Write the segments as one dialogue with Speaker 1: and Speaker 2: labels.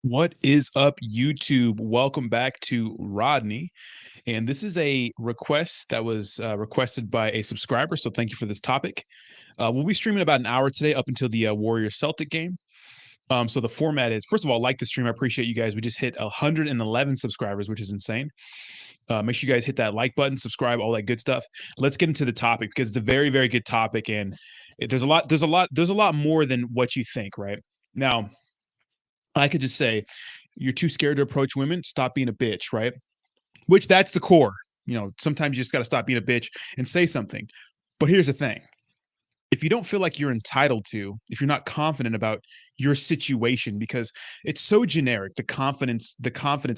Speaker 1: What is up, YouTube? Welcome back to Rodney. And this is a request that was requested by a subscriber. So thank you for this topic. We'll be streaming about an hour today up until the Warriors Celtic game. So the format is, first of all, like the stream. I appreciate you guys. We just hit 111 subscribers, which is insane. Make sure you guys hit that like button, subscribe, all that good stuff. Let's get into the topic because it's a very, very good topic. And there's a lot more than what you think, right? Now, I could just say, you're too scared to approach women. Stop being a bitch, right? Which that's the core. Sometimes you just got to stop being a bitch and say something. But here's the thing. If you don't feel like you're entitled to, if you're not confident about your situation, because it's so generic, the confidence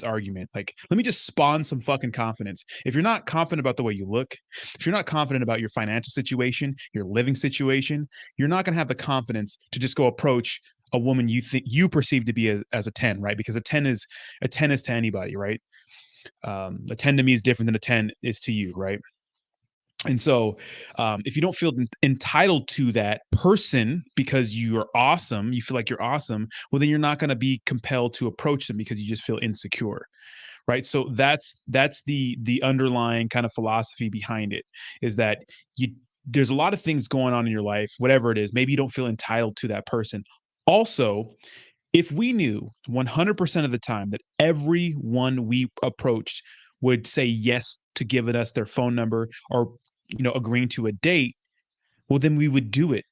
Speaker 1: argument, like, let me just spawn some fucking confidence. If you're not confident about the way you look, if you're not confident about your financial situation, your living situation, you're not going to have the confidence to just go approach a woman you think you perceive to be as a 10, right? Because a 10 is to anybody, right? A 10 to me is different than a 10 is to you, right? And so, if you don't feel entitled to that person because you are awesome, you feel like you're awesome, well, then you're not going to be compelled to approach them because you just feel insecure, right? So that's the underlying kind of philosophy behind it, is that there's a lot of things going on in your life, whatever it is. Maybe you don't feel entitled to that person. Also, if we knew 100% of the time that everyone we approached would say yes to giving us their phone number or agreeing to a date, well, then we would do it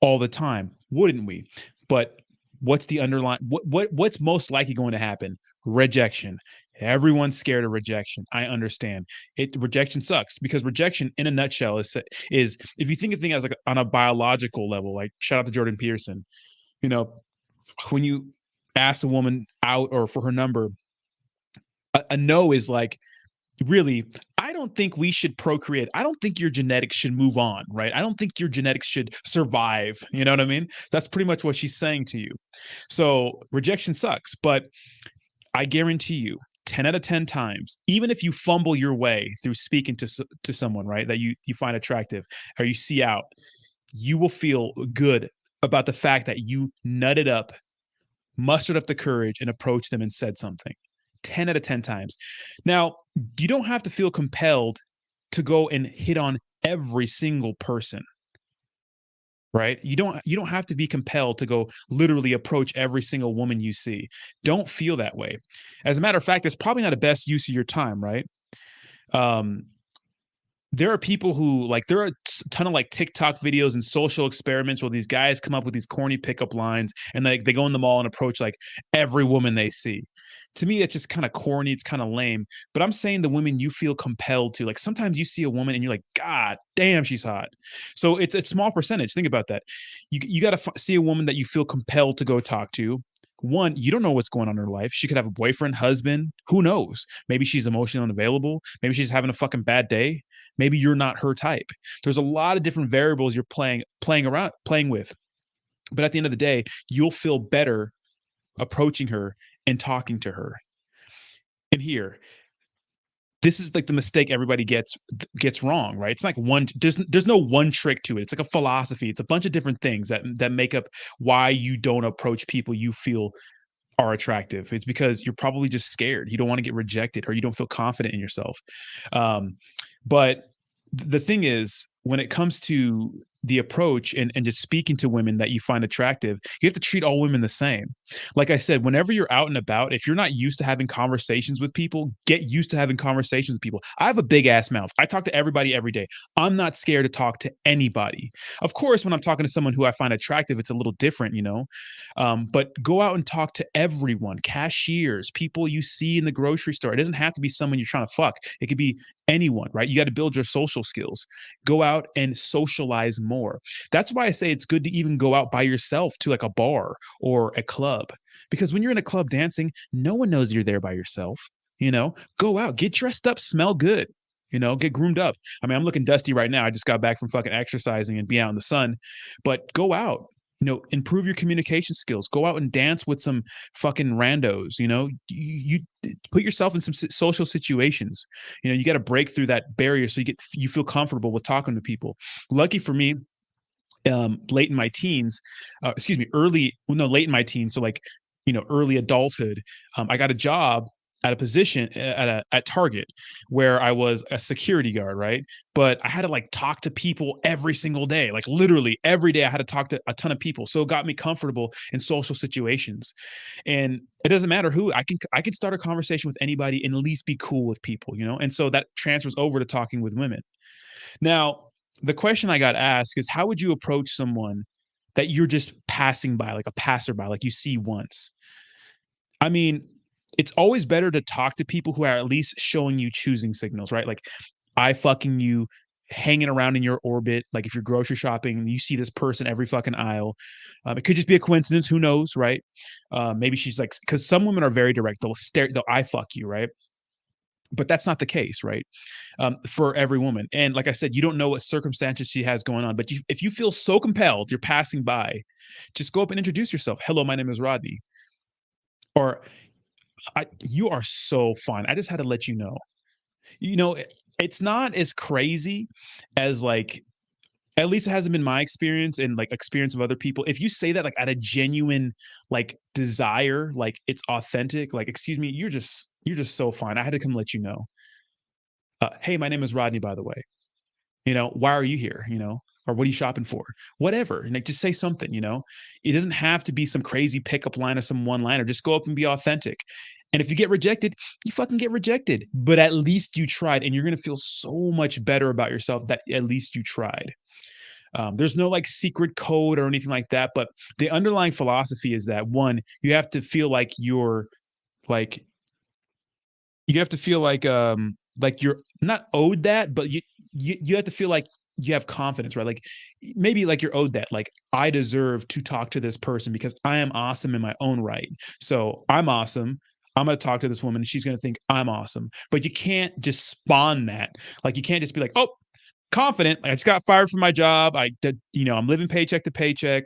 Speaker 1: all the time, wouldn't we? But what's the underlying what's most likely going to happen? Rejection. Everyone's scared of rejection. I understand. Rejection sucks, because rejection in a nutshell is if you think of things as like on a biological level, like shout out to Jordan Peterson, you know, when you ask a woman out or for her number, a no is like, really, I don't think we should procreate. I don't think your genetics should move on, right? I don't think your genetics should survive. You know what I mean? That's pretty much what she's saying to you. So rejection sucks, but I guarantee you, 10 out of 10 times, even if you fumble your way through speaking to someone, right, that you find attractive or you see out, you will feel good about the fact that you nutted up, mustered up the courage, and approached them and said something. 10 out of 10 times. Now, you don't have to feel compelled to go and hit on every single person, right? You don't have to be compelled to go literally approach every single woman you see. Don't feel that way. As a matter of fact, it's probably not the best use of your time, right? Um, there are people who, like, there are a ton of like TikTok videos and social experiments where these guys come up with these corny pickup lines and they go in the mall and approach like every woman they see. To me, it's just kind of corny. It's kind of lame. But I'm saying the women you feel compelled to, like, sometimes you see a woman and you're like, God damn, she's hot. So it's a small percentage. Think about that. You got to see a woman that you feel compelled to go talk to. One, you don't know what's going on in her life. She could have a boyfriend, husband, who knows? Maybe she's emotionally unavailable. Maybe she's having a fucking bad day. Maybe you're not her type. There's a lot of different variables you're playing with. But at the end of the day, you'll feel better approaching her and talking to her. And here, this is like the mistake everybody gets wrong, right? It's like there's no one trick to it. It's like a philosophy. It's a bunch of different things that make up why you don't approach people you feel are attractive. It's because you're probably just scared. You don't want to get rejected, or you don't feel confident in yourself. But the thing is, when it comes to the approach and just speaking to women that you find attractive, you have to treat all women the same. Like I said, whenever you're out and about, if you're not used to having conversations with people, get used to having conversations with people. I have a big ass mouth. I talk to everybody every day. I'm not scared to talk to anybody. Of course, when I'm talking to someone who I find attractive, it's a little different, but go out and talk to everyone, cashiers, people you see in the grocery store. It doesn't have to be someone you're trying to fuck. It could be anyone, right? You got to build your social skills. Go out and socialize more. That's why I say it's good to even go out by yourself to like a bar or a club, because when you're in a club dancing, no one knows you're there by yourself. Go out, get dressed up, smell good, get groomed up. I mean, I'm looking dusty right now. I just got back from fucking exercising and be out in the sun, but go out, improve your communication skills. Go out and dance with some fucking randos. You put yourself in some social situations. You got to break through that barrier so you feel comfortable with talking to people. Lucky for me, late in my teens, late in my teens. So like early adulthood, I got a job at a position at Target where I was a security guard, right? But I had to like talk to people every single day, like literally every day I had to talk to a ton of people. So it got me comfortable in social situations. And it doesn't matter who, I can start a conversation with anybody and at least be cool with people, And so that transfers over to talking with women. Now, the question I got asked is how would you approach someone that you're just passing by, like a passerby, like you see once? I mean, it's always better to talk to people who are at least showing you choosing signals, right? Like I fucking you hanging around in your orbit. Like if you're grocery shopping, you see this person every fucking aisle. It could just be a coincidence. Who knows, right? Maybe she's like, because some women are very direct. They'll I fuck you, right? But that's not the case, right? For every woman. And like I said, you don't know what circumstances she has going on. But if you feel so compelled, you're passing by, just go up and introduce yourself. Hello, my name is Rodney. Or you are so fine. I just had to let you know. It's not as crazy as like, at least it hasn't been my experience and like experience of other people. If you say that like at a genuine like desire, like it's authentic, like excuse me, you're just so fine. I had to come let you know. Hey, my name is Rodney, by the way. Why are you here? Or what are you shopping for? Whatever. And like just say something. It doesn't have to be some crazy pickup line or some one liner. Just go up and be authentic. And if you get rejected, you fucking get rejected. But at least you tried, and you're gonna feel so much better about yourself that at least you tried. There's no like secret code or anything like that, but the underlying philosophy is that one, you have to feel like you have to feel like you're not owed that, but you have to feel like you have confidence, right? Like maybe like you're owed that. Like I deserve to talk to this person because I am awesome in my own right. So I'm awesome. I'm going to talk to this woman and she's going to think I'm awesome. But you can't just spawn that. Like you can't just be like, "Oh, confident. I just got fired from my job. I did, I'm living paycheck to paycheck.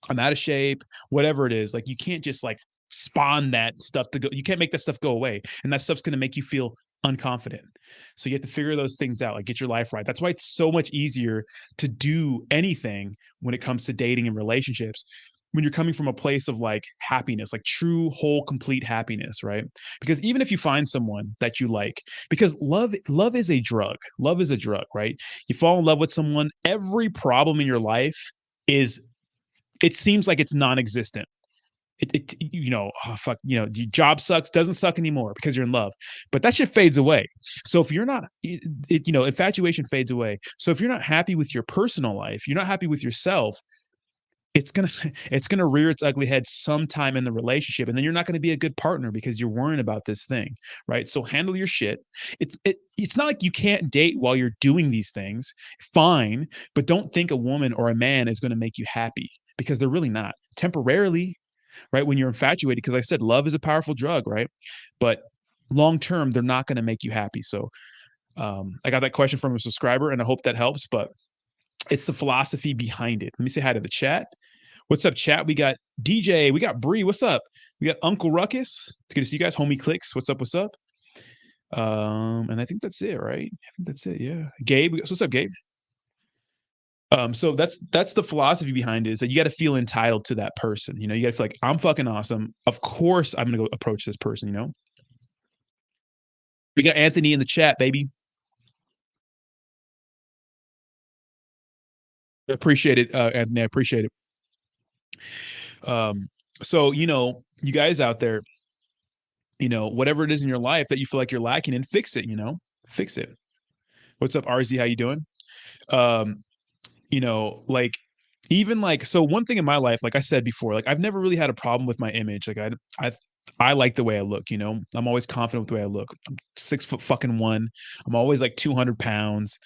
Speaker 1: I'm out of shape, whatever it is." Like you can't just like spawn that stuff to go. You can't make that stuff go away. And that stuff's going to make you feel unconfident. So you have to figure those things out, like get your life right. That's why it's so much easier to do anything when it comes to dating and relationships when you're coming from a place of like happiness, like true, whole, complete happiness, right? Because even if you find someone that you like, because love is a drug. Love is a drug, right? You fall in love with someone, every problem in your life is it seems like it's non-existent. Oh, fuck, your job sucks, doesn't suck anymore because you're in love, but that shit fades away. So if you're not, infatuation fades away. So if you're not happy with your personal life, you're not happy with yourself, it's gonna it's gonna rear its ugly head sometime in the relationship, and then you're not gonna be a good partner because you're worrying about this thing, right? So handle your shit. It's not like you can't date while you're doing these things, fine, but don't think a woman or a man is gonna make you happy because they're really not. Temporarily, right? When you're infatuated, because I said love is a powerful drug, right? But long term, they're not gonna make you happy. So I got that question from a subscriber, and I hope that helps. But it's the philosophy behind it. Let me say hi to the chat. What's up, chat? We got DJ, we got Bree. What's up? We got Uncle Ruckus. Good to see you guys. Homie Clicks. What's up? What's up? And I think that's it, right? I think that's it. Yeah. Gabe, what's up, Gabe? So that's the philosophy behind it, is that you got to feel entitled to that person. You got to feel like I'm fucking awesome. Of course, I'm gonna go approach this person. We got Anthony in the chat, baby. I appreciate it, Anthony. I appreciate it. So you guys out there, whatever it is in your life that you feel like you're lacking in, fix it. Fix it. What's up, RZ? How you doing? Like even like, so one thing in my life, like I said before, like I've never really had a problem with my image. Like I like the way I look. I'm always confident with the way I look. I'm 6 foot fucking one. I'm always like 200 pounds.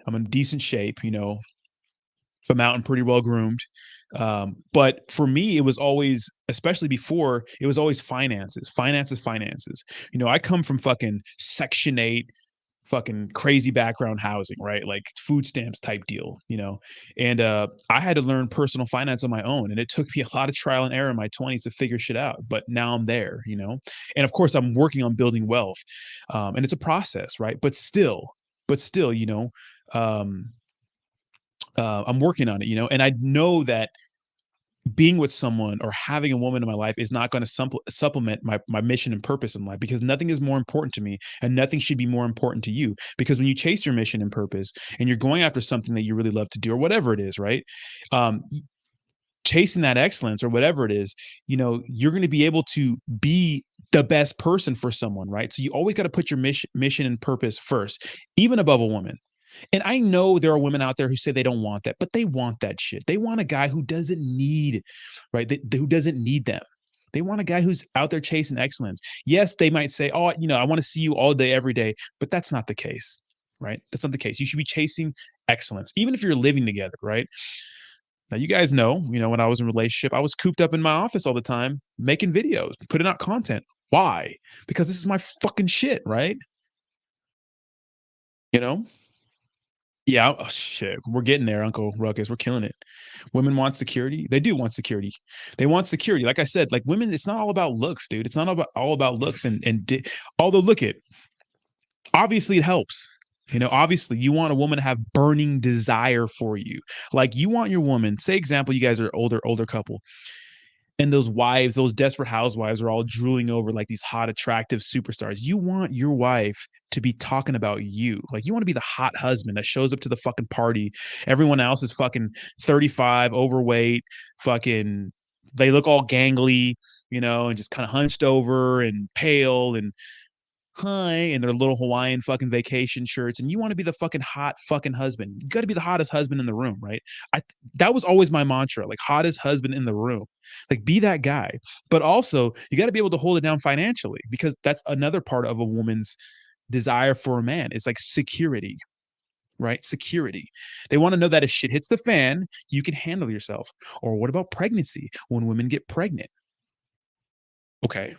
Speaker 1: I'm in decent shape. If I'm out and pretty well groomed. But for me, it was always, especially before, it was always finances. I come from fucking Section 8, fucking crazy background housing, right? Like food stamps type deal, and I had to learn personal finance on my own. And it took me a lot of trial and error in my 20s to figure shit out. But now I'm there, and of course I'm working on building wealth. And it's a process, right? But still, I'm working on it, and I know that being with someone or having a woman in my life is not going to supplement my mission and purpose in life, because nothing is more important to me and nothing should be more important to you. Because when you chase your mission and purpose and you're going after something that you really love to do or whatever it is, right? Um, chasing that excellence or whatever it is, you're going to be able to be the best person for someone, right? So you always got to put your mission and purpose first, even above a woman. And I know there are women out there who say they don't want that, but they want that shit. They want a guy who doesn't need, right? Who doesn't need them. They want a guy who's out there chasing excellence. Yes, they might say, "Oh, I want to see you all day, every day," but that's not the case, right? That's not the case. You should be chasing excellence, even if you're living together, right? Now, you guys know, when I was in a relationship, I was cooped up in my office all the time, making videos, putting out content. Why? Because this is my fucking shit, right? You know? Yeah, oh, shit. We're getting there, Uncle Ruckus. We're killing it. Women want security. They do want security. They want security. Like I said, like women, it's not all about looks, dude. It's not all about looks. Although, look it, obviously it helps. Obviously you want a woman to have burning desire for you. Like you want your woman, say example, you guys are older couple, and those wives, those desperate housewives are all drooling over like these hot, attractive superstars. You want your wife to be talking about you. Like you want to be the hot husband that shows up to the fucking party. Everyone else is fucking 35, overweight, fucking they look all gangly, and just kind of hunched over and pale and hi, and their little Hawaiian fucking vacation shirts, and you want to be the fucking hot fucking husband. You got to be the hottest husband in the room, right? I That was always my mantra, like hottest husband in the room. Like be that guy. But also, you got to be able to hold it down financially, because that's another part of a woman's desire for a man. It's like security, right? Security. They want to know that if shit hits the fan, you can handle yourself. Or what about pregnancy? When women get pregnant, okay,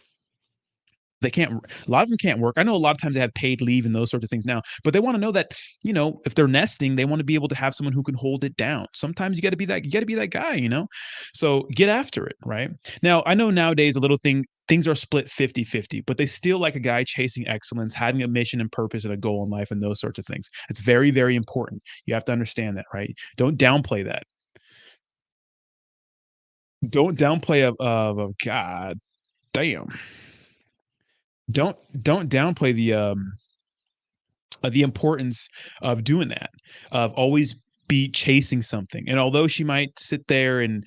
Speaker 1: they can't, a lot of them can't work. I know a lot of times they have paid leave and those sorts of things now, but they want to know that, if they're nesting, they want to be able to have someone who can hold it down. Sometimes you got to be that guy. So get after it, right? Now, I know nowadays things are split 50-50, but they still like a guy chasing excellence, having a mission and purpose and a goal in life and those sorts of things. It's very, very important. You have to understand that, right? Don't downplay that. Don't downplay of God damn. Don't downplay the importance of doing that, of always be chasing something. And although she might sit there and,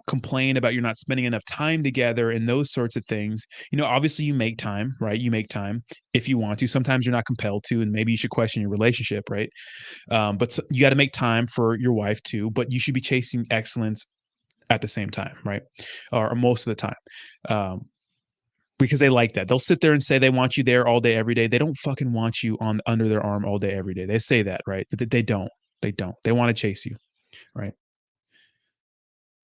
Speaker 1: complain about you're not spending enough time together and those sorts of things, obviously you make time, right? You make time if you want to. Sometimes you're not compelled to, and maybe you should question your relationship, right? But you got to make time for your wife too, but you should be chasing excellence at the same time, right? Or most of the time. Because they like that. They'll sit there and say they want you there all day, every day. They don't fucking want you on under their arm all day, every day. They say that, right? But they don't. They don't. They want to chase you, right?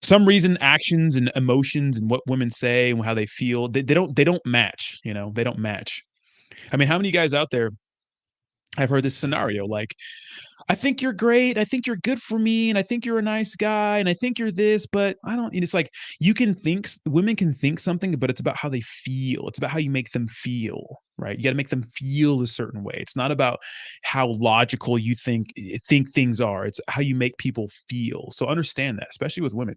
Speaker 1: Some reason, actions and emotions and what women say and how they feel, they don't match. They don't match. I mean, how many guys out there have heard this scenario? Like, I think you're great. I think you're good for me. And I think you're a nice guy. And I think you're this, but I don't. And it's like women can think something, but it's about how they feel. It's about how you make them feel, right? You got to make them feel a certain way. It's not about how logical you think things are. It's how you make people feel. So understand that, especially with women.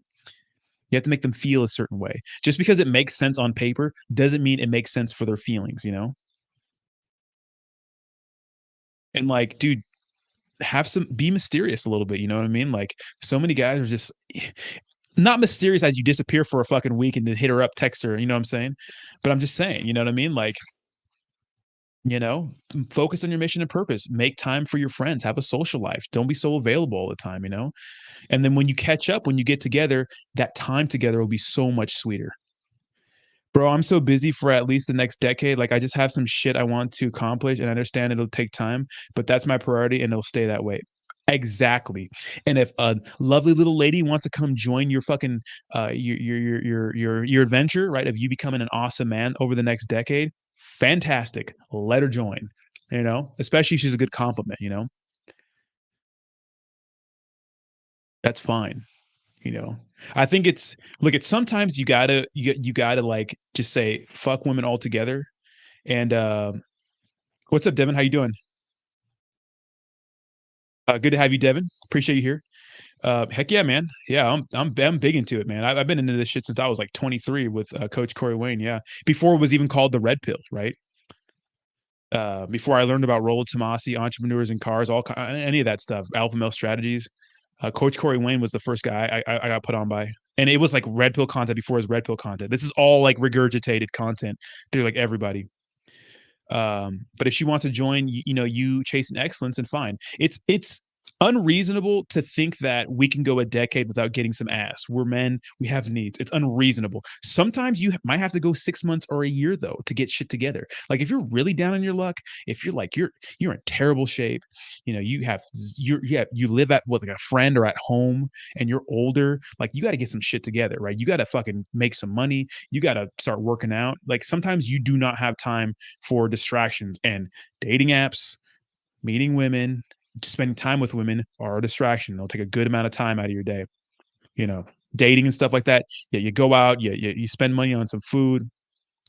Speaker 1: You have to make them feel a certain way. Just because it makes sense on paper doesn't mean it makes sense for their feelings. And like, dude, be mysterious a little bit, you know what I mean? Like so many guys are just not mysterious as you disappear for a fucking week and then hit her up, text her, you know what I'm saying? But I'm just saying, you know what I mean? Like, focus on your mission and purpose. Make time for your friends, have a social life. Don't be so available all the time. And then when you catch up, when you get together, that time together will be so much sweeter. Bro, I'm so busy for at least the next decade. Like I just have some shit I want to accomplish, and I understand it'll take time, but that's my priority and it'll stay that way. Exactly. And if a lovely little lady wants to come join your fucking your adventure, right? Of you becoming an awesome man over the next decade, fantastic. Let her join. Especially if she's a good compliment. That's fine. I think it's sometimes you gotta like just say fuck women altogether. And what's up, Devin? How you doing? Good to have you, Devin. Appreciate you here. Heck yeah, man. Yeah, I'm big into it, man. I've been into this shit since I was like 23 with Coach Corey Wayne. Yeah, before it was even called the Red Pill, right? Before I learned about Rollo Tomasi, entrepreneurs in cars, any of that stuff, Alpha Male Strategies. Coach Corey Wayne was the first guy I got put on by, and it was like Red Pill content before his Red Pill content. This is all like regurgitated content through like everybody. But if she wants to join, you chasing excellence, and fine. It's unreasonable to think that we can go a decade without getting some ass. We're men, we have needs. It's unreasonable. Sometimes you might have to go 6 months or a year though to get shit together. Like if you're really down on your luck, if you're like you're in terrible shape, you live at what, like a friend or at home, and you're older, like you got to get some shit together, right? You got to fucking make some money. You got to start working out. Like sometimes you do not have time for distractions, and dating apps, meeting women, spending time with women are a distraction. They'll take a good amount of time out of your day. Dating and stuff like that. Yeah, you go out, you spend money on some food.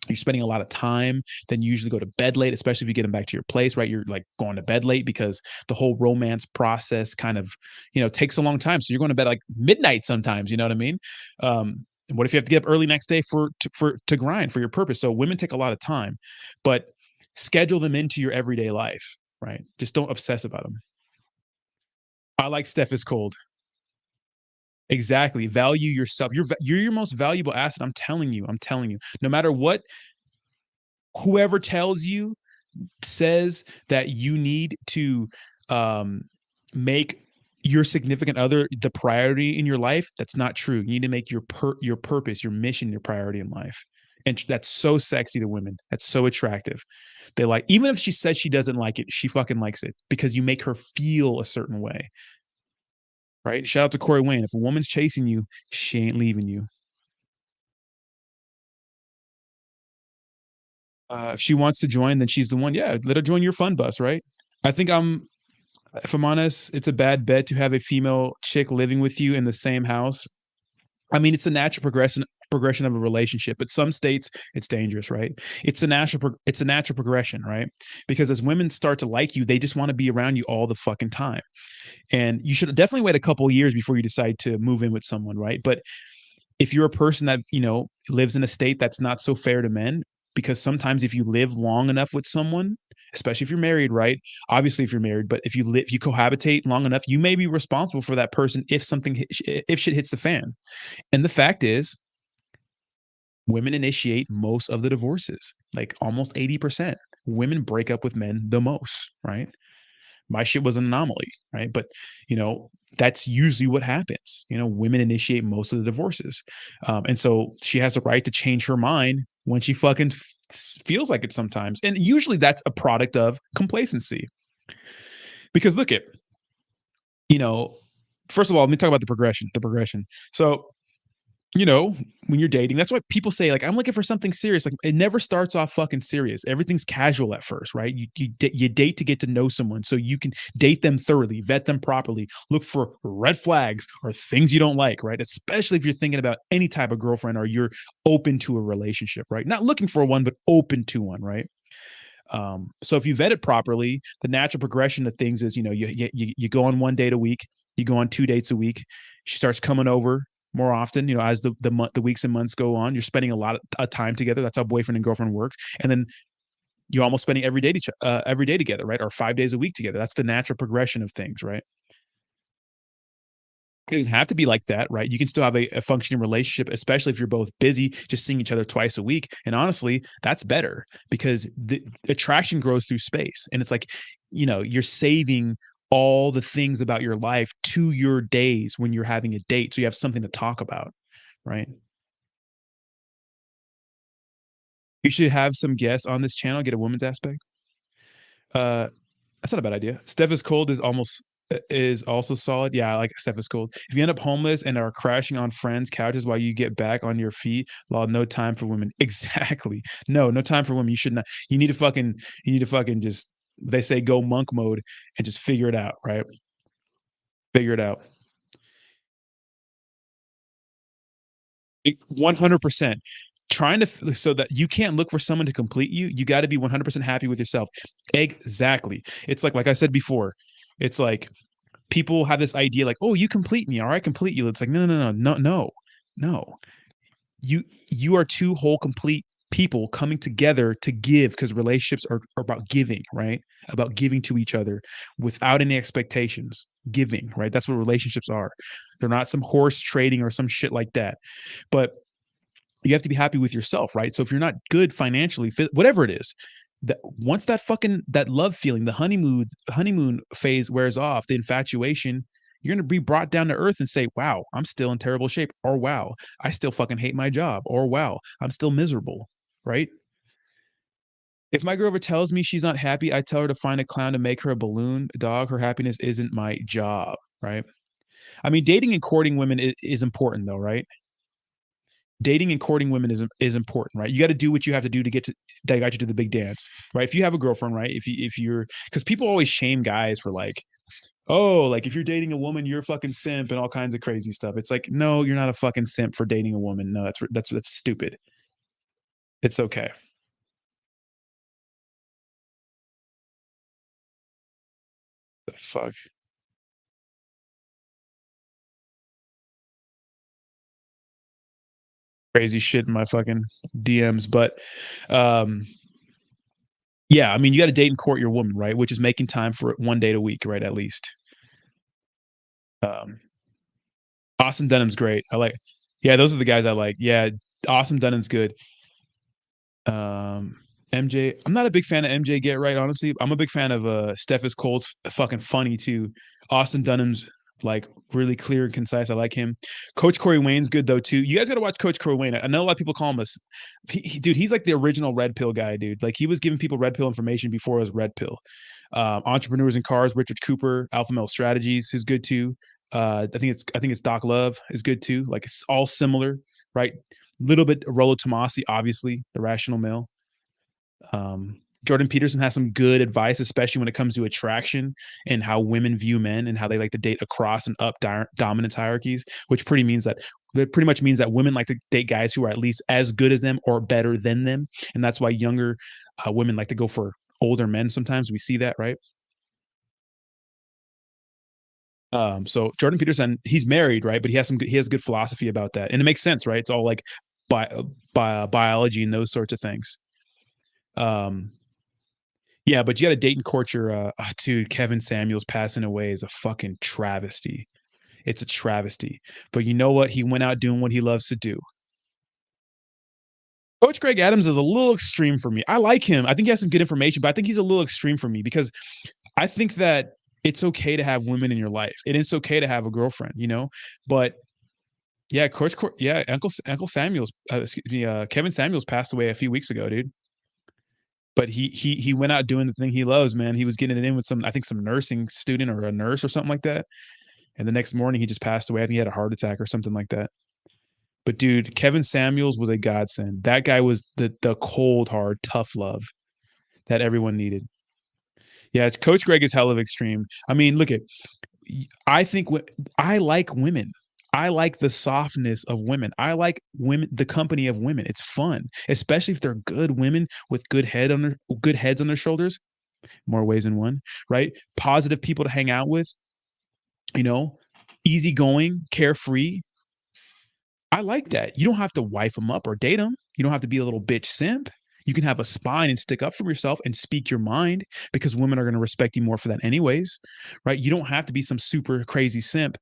Speaker 1: You're spending a lot of time. Then you usually go to bed late, especially if you get them back to your place, right? You're like going to bed late because the whole romance process kind of, takes a long time. So you're going to bed like midnight sometimes. You know what I mean? What if you have to get up early next day to grind for your purpose? So women take a lot of time, but schedule them into your everyday life, right? Just don't obsess about them. I like Steph is cold. Exactly. Value yourself. You're your most valuable asset. I'm telling you. I'm telling you. No matter what whoever tells you, says that you need to make your significant other the priority in your life, that's not true. You need to make your purpose, your mission, your priority in life. And that's so sexy to women. That's so attractive. They like, even if she says she doesn't like it, she fucking likes it because you make her feel a certain way. Right? Shout out to Corey Wayne. If a woman's chasing you, she ain't leaving you. If she wants to join, then she's the one. Yeah, let her join your fun bus, right? I think if I'm honest, it's a bad bet to have a female chick living with you in the same house. I mean, it's a natural progression of a relationship, but some states it's dangerous, right? It's a natural progression, right? Because as women start to like you, they just want to be around you all the fucking time. And you should definitely wait a couple of years before you decide to move in with someone, right? But if you're a person that, lives in a state that's not so fair to men, because sometimes if you live long enough with someone, especially if you're married, right? Obviously, if you're married, but if you cohabitate long enough, you may be responsible for that person if shit hits the fan. And the fact is, women initiate most of the divorces, like almost 80%. Women break up with men the most, right? My shit was an anomaly, right? But that's usually what happens. Women initiate most of the divorces, and so she has the right to change her mind when she fucking feels like it sometimes. And usually that's a product of complacency. Because look at, first of all, let me talk about the progression. So when you're dating, that's why people say, like, I'm looking for something serious. Like, it never starts off fucking serious. Everything's casual at first, right? You date to get to know someone so you can date them thoroughly, vet them properly, look for red flags or things you don't like, right? Especially if you're thinking about any type of girlfriend or you're open to a relationship, right? Not looking for one, but open to one, right? So if you vet it properly, the natural progression of things is, you go on 1 date a week, you go on 2 dates a week. She starts coming over more often, as the weeks and months go on. You're spending a lot of time together. That's how boyfriend and girlfriend works. And then you're almost spending every day together, right? Or 5 days a week together. That's the natural progression of things, right? It doesn't have to be like that, right? You can still have a functioning relationship, especially if you're both busy, just seeing each other twice a week. And honestly, that's better because the attraction grows through space. And it's like, you're saving all the things about your life to your days when you're having a date. So you have something to talk about, right? You should have some guests on this channel, get a woman's aspect. Uh, That's not a bad idea. Steph is cold is also solid. Yeah, I like Steph is cold. If you end up homeless and are crashing on friends' couches while you get back on your feet, well, no time for women. Exactly. No time for women. You should not. You need to fucking just, they say, go monk mode and just figure it out, right? Figure it out. 100%. Trying to, so that you can't look for someone to complete you, you got to be 100% happy with yourself. Exactly. It's like I said before, it's like people have this idea like, oh, you complete me, all right, complete you. It's like, no. You are two whole complete people coming together to give, because relationships are about giving, right? About giving to each other without any expectations. Giving, right? That's what relationships are. They're not some horse trading or some shit like that. But you have to be happy with yourself, right? So if you're not good financially, whatever it is, that once that love feeling, the honeymoon phase wears off, the infatuation, you're going to be brought down to earth and say, wow, I'm still in terrible shape, or wow, I still fucking hate my job, or wow, I'm still miserable, right? If my girl ever tells me she's not happy, I tell her to find a clown to make her a balloon. Dog, her happiness isn't my job, right? I mean, dating and courting women is important though, right? Dating and courting women is important, right? You got to do what you have to do to get to that got you to the big dance, right? If you have a girlfriend, right? If you're, because people always shame guys for like, oh, like if you're dating a woman, you're a fucking simp and all kinds of crazy stuff. It's like, no, you're not a fucking simp for dating a woman. No, that's stupid. It's okay. The fuck, crazy shit in my fucking DMs, but um, yeah, I mean, you got to date and court your woman, right? Which is making time for one date a week, right? At least. Um, Austin Dunham's great. I like. Yeah, those are the guys I like. Yeah, Austin Dunham's good. Um, MJ, I'm not a big fan of MJ Get Right, honestly. I'm a big fan of Steph is Cold's fucking funny too. Austin Dunham's like really clear and concise. I like him. Coach Corey Wayne's good though too. You guys got to watch Coach Corey Wayne. I know a lot of people call him dude. He's like the original red pill guy, dude. Like he was giving people red pill information before it was red pill. Entrepreneurs in Cars, Richard Cooper, Alpha Male Strategies is good too. I think it's Doc Love is good too. Like it's all similar, right? Little bit Rollo Tomasi, obviously, the rational male. Jordan Peterson has some good advice, especially when it comes to attraction and how women view men and how they like to date across and up dominance hierarchies, which pretty much means that women like to date guys who are at least as good as them or better than them, and that's why younger women like to go for older men. Sometimes we see that, right? So Jordan Peterson, he's married, right? But he has good philosophy about that, and it makes sense, right? It's all like biology and those sorts of things. Um, yeah, but you got to date and court your dude. Kevin Samuels passing away is a fucking travesty. It's a travesty. But you know what? He went out doing what he loves to do. Coach Greg Adams is a little extreme for me. I like him. I think he has some good information, but I think he's a little extreme for me because I think that it's okay to have women in your life and it's okay to have a girlfriend, you know. But yeah, yeah, Uncle Samuels, excuse me, Kevin Samuels passed away a few weeks ago, dude. But he went out doing the thing he loves, man. He was getting it in with some, I think, some nursing student or a nurse or something like that. And the next morning he just passed away. I think he had a heart attack or something like that. But dude, Kevin Samuels was a godsend. That guy was the cold, hard, tough love that everyone needed. Yeah, Coach Greg is hell of extreme. I mean, look at I think I like women. I like the softness of women. I like women, the company of women. It's fun, especially if they're good women with good heads on their shoulders. More ways than one, right? Positive people to hang out with. You know, easygoing, carefree. I like that. You don't have to wife them up or date them. You don't have to be a little bitch simp. You can have a spine and stick up for yourself and speak your mind because women are going to respect you more for that anyways, right? You don't have to be some super crazy simp.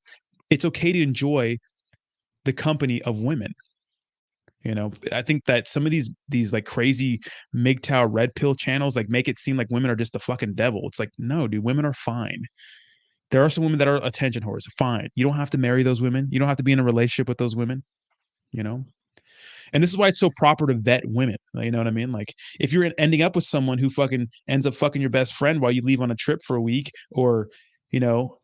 Speaker 1: It's okay to enjoy the company of women. You know, I think that some of these like crazy MGTOW red pill channels like make it seem like women are just the fucking devil. It's like, no, dude, women are fine. There are some women that are attention whores. Fine. You don't have to marry those women. You don't have to be in a relationship with those women, you know? And this is why it's so proper to vet women. You know what I mean? Like if you're ending up with someone who fucking ends up fucking your best friend while you leave on a trip for a week, or, you know,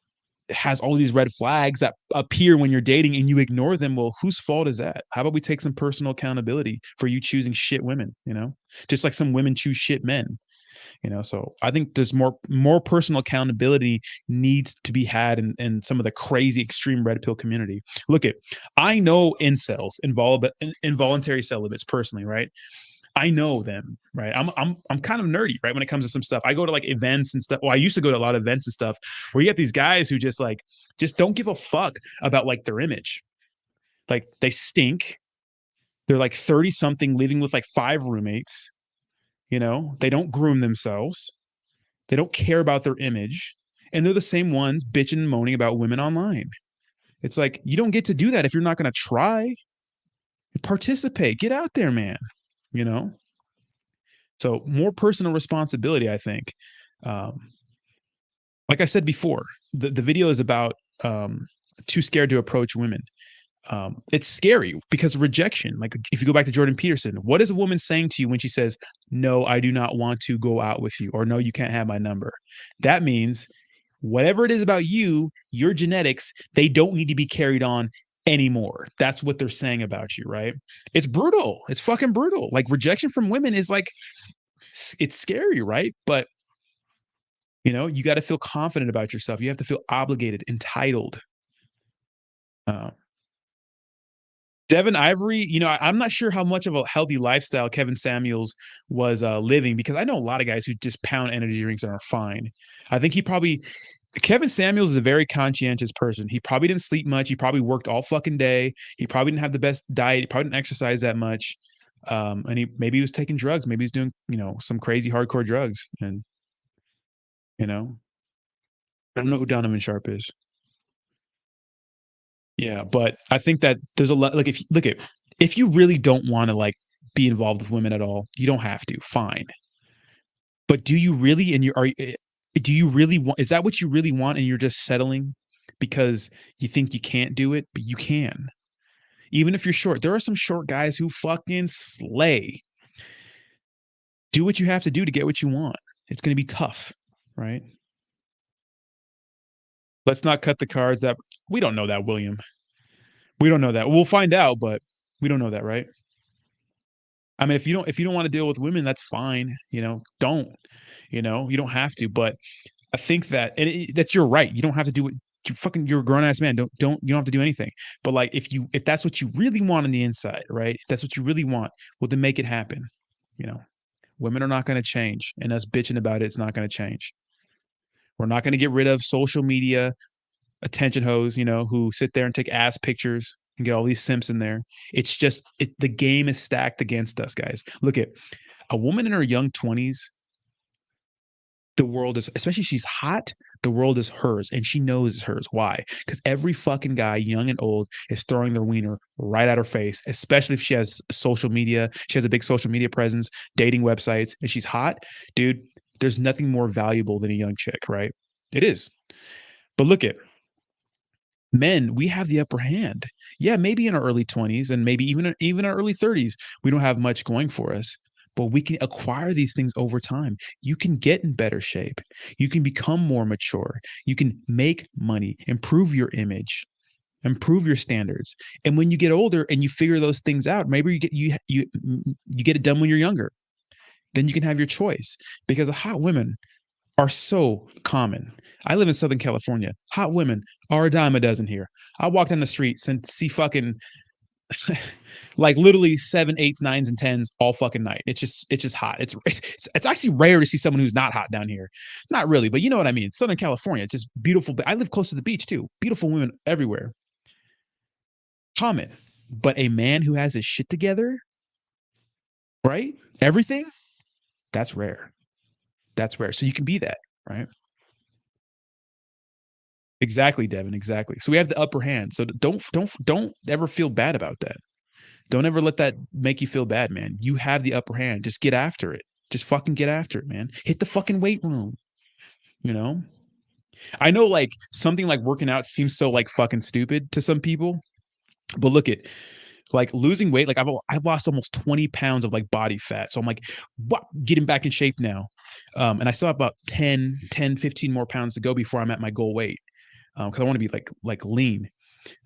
Speaker 1: has all these red flags that appear when you're dating and you ignore them, well, whose fault is that? How about we take some personal accountability for you choosing shit women, you know? Just like some women choose shit men. You know, so I think there's more personal accountability needs to be had in some of the crazy extreme red pill community. Look at, I know incels, involuntary celibates personally, right? I know them, right? I'm kind of nerdy, right? When it comes to some stuff, I go to like events and stuff. Well, I used to go to a lot of events and stuff where you get these guys who just don't give a fuck about like their image. Like they stink. They're like 30 something, living with like 5 roommates. They don't groom themselves. They don't care about their image, and they're the same ones bitching and moaning about women online. It's like you don't get to do that if you're not going to try. Participate, get out there, man. You know. So more personal responsibility, I think. Um, like I said before, the video is about too scared to approach women. It's scary because rejection. Like if you go back to Jordan Peterson, what is a woman saying to you when she says, "No, I do not want to go out with you," or "No, you can't have my number"? That means whatever it is about you, your genetics, they don't need to be carried on anymore. That's what they're saying about you, right? It's brutal. It's fucking brutal. Like rejection from women is like, it's scary, right? But you got to feel confident about yourself. You have to feel obligated, entitled. Uh, Devin Ivory, I'm not sure how much of a healthy lifestyle Kevin Samuels was living, because I know a lot of guys who just pound energy drinks and are fine. I think Kevin Samuels is a very conscientious person. He probably didn't sleep much. He probably worked all fucking day. He probably didn't have the best diet. He probably didn't exercise that much. And maybe he was taking drugs. Maybe he's doing, some crazy hardcore drugs. And, I don't know who Donovan Sharp is. Yeah, but I think that there's a lot. Like if you really don't want to like be involved with women at all, you don't have to. Fine. But do you really? Do you really want? Is that what you really want? And you're just settling because you think you can't do it, but you can. Even if you're short, there are some short guys who fucking slay. Do what you have to do to get what you want. It's going to be tough, right? Let's not cut the cards that we don't know that, William. We don't know that. We'll find out, but we don't know that, right? I mean, if you don't want to deal with women, that's fine. Don't. You don't have to. But I think that that's your right. You don't have to do it. You're a grown ass man. You don't have to do anything. But like if that's what you really want on the inside, right? If that's what you really want, well then make it happen. Women are not going to change, and us bitching about it's not going to change. We're not going to get rid of social media attention hoes, who sit there and take ass pictures and get all these simps in there. It's just the game is stacked against us, guys. Look at a woman in her young 20s. The world is, especially she's hot, the world is hers, and she knows it's hers. Why? Because every fucking guy, young and old, is throwing their wiener right at her face, especially if she has social media. She has a big social media presence, dating websites, and she's hot. Dude, there's nothing more valuable than a young chick, right? It is. But look at men, we have the upper hand. Yeah, maybe in our early 20s and maybe even our early 30s, we don't have much going for us, but we can acquire these things over time. You can get in better shape. You can become more mature. You can make money, improve your image, improve your standards. And when you get older and you figure those things out, maybe you get it done when you're younger. Then you can have your choice, because hot women are so common. I live in Southern California. Hot women are a dime a dozen here. I walk down the streets and see fucking like literally 7, 8s, 9s, and 10s all fucking night. It's just hot. It's actually rare to see someone who's not hot down here. Not really, but you know what I mean. Southern California, it's just beautiful. I live close to the beach too. Beautiful women everywhere. Common. But a man who has his shit together, right? Everything, that's rare. That's rare. So you can be that, right? Exactly, Devin. Exactly. So we have the upper hand. So don't ever feel bad about that. Don't ever let that make you feel bad, man. You have the upper hand. Just get after it. Just fucking get after it, man. Hit the fucking weight room. You know? I know like something like working out seems so like fucking stupid to some people, but look at like losing weight. Like I've lost almost 20 pounds of like body fat. So I'm like, what, getting back in shape now. And I still have about 15 more pounds to go before I'm at my goal weight. Cause I want to be like lean.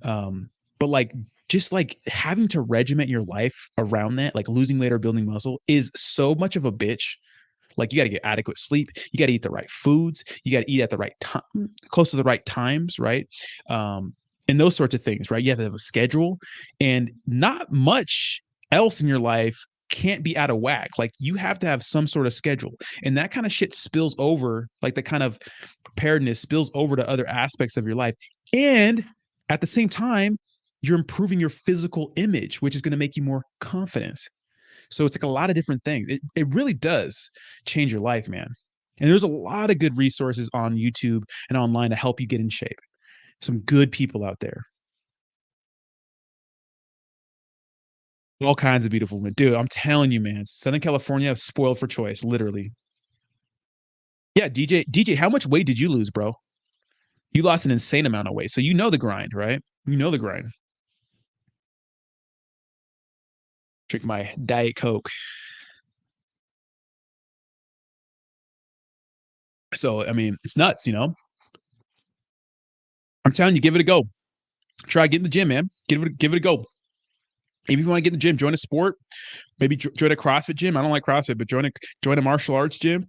Speaker 1: But like, just like having to regiment your life around that, like losing weight or building muscle is so much of a bitch. Like you got to get adequate sleep. You got to eat the right foods. You got to eat at the right time, close to the right times. Right. And those sorts of things, right? You have to have a schedule, and not much else in your life can't be out of whack. Like you have to have some sort of schedule. And that kind of shit spills over, like the kind of preparedness spills over to other aspects of your life. And at the same time, you're improving your physical image, which is going to make you more confident. So it's like a lot of different things. It really does change your life, man. And there's a lot of good resources on YouTube and online to help you get in shape. Some good people out there. All kinds of beautiful women. Dude, I'm telling you, man, Southern California is spoiled for choice, literally. Yeah, DJ, how much weight did you lose, bro? You lost an insane amount of weight. So you know the grind, right? You know the grind. Drink my Diet Coke. So, I mean, it's nuts, you know? I'm telling you, give it a go. Try get in the gym, man. Give it a go. If you want to get in the gym, join a sport. Maybe join a CrossFit gym. I don't like CrossFit, but join a martial arts gym.